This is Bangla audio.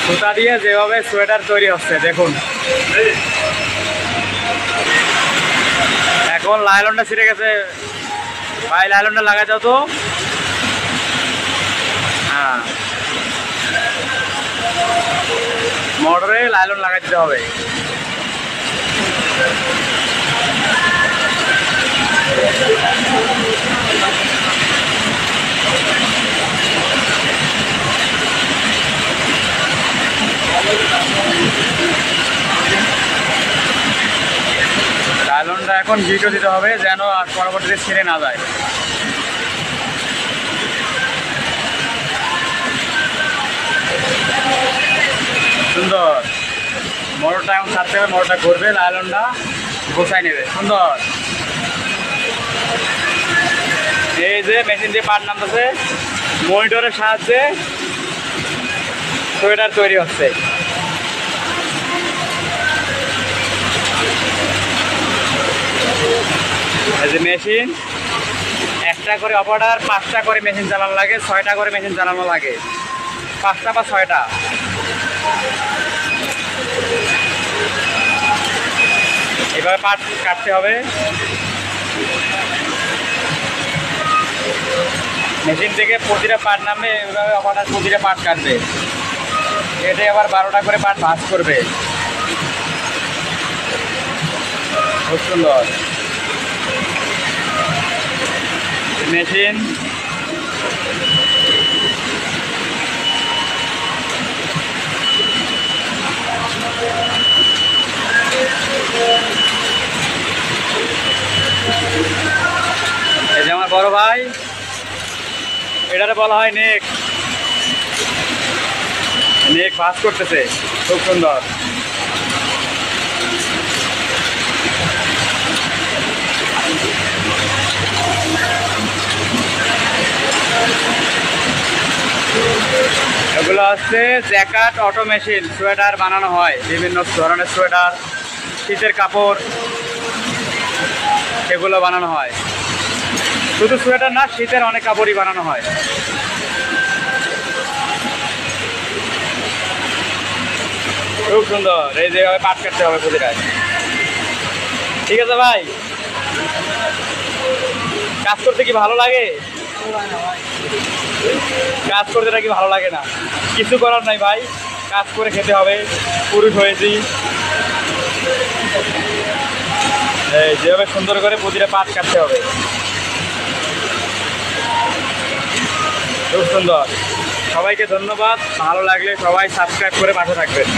সুতা দিয়ে যেভাবে সোয়েটার তৈরি হচ্ছে দেখুন। এখন লাইলনটা ছিঁড়ে গেছে ভাই, লাইলনটা লাগাই দাও তো। হ্যাঁ, মোটরে লাইলন লাগাই দিতে হবে। লাইলনটা এখন গিটও দিতে হবে যেন আর পরবর্তীতে ছিঁড়ে না যায়। সুন্দর, মোটরটা এখন ছাড়তে হবে, মোটরটা ঘুরবে, লাইলনটা গোছাই নেবে। সুন্দর, এই যে মেশিন দিয়ে পাট নামতেছে, মনিটরের সাহায্যে সোয়েটার তৈরি হচ্ছে। এই যে মেশিন, একটা করে অপারেটর 5টা করে মেশিন চালানো লাগে, 6টা করে মেশিন চালানো লাগে, 5টা বা 6টা। এভাবে পাট কাটতে হবে। মেশিন থেকে প্রতিটা পাট নামে এভাবে অপারেটর প্রতিটা পাট কাটবে, কেটে আবার 12টা করে পাট ভাঁজ করবে। খুব সুন্দর মেশিন। এই যে আমার বড় ভাই, এটারে বলা হয় নেক, নেক ভাঁজ করতেছে। খুব সুন্দর। এগুলো হচ্ছে জ্যাকেট অটো মেশিন, সোয়েটার বানানো হয়, বিভিন্ন ধরনের সোয়েটার, শীতের কাপড়, এগুলো বানানো হয়। শুধু সোয়েটার না, শীতের অনেক কাপড়ই বানানো হয়। খুব সুন্দর। এই যেভাবে পাট কাটতে হবে প্রতিটা। ঠিক আছে ভাই, কাজ করতে কি ভালো লাগে? কাজ করতে নাকি ভালো লাগে না? কিছু করার নাই ভাই, কাজ করে খেতে হবে, পুরুষ হয়েছি। এই যেভাবে সুন্দর করে প্রতিটা পাট কাটতে হবে। খুব সুন্দর। সবাইকে ধন্যবাদ। ভালো লাগলে সবাই সাবস্ক্রাইব করে পাশে থাকবেন।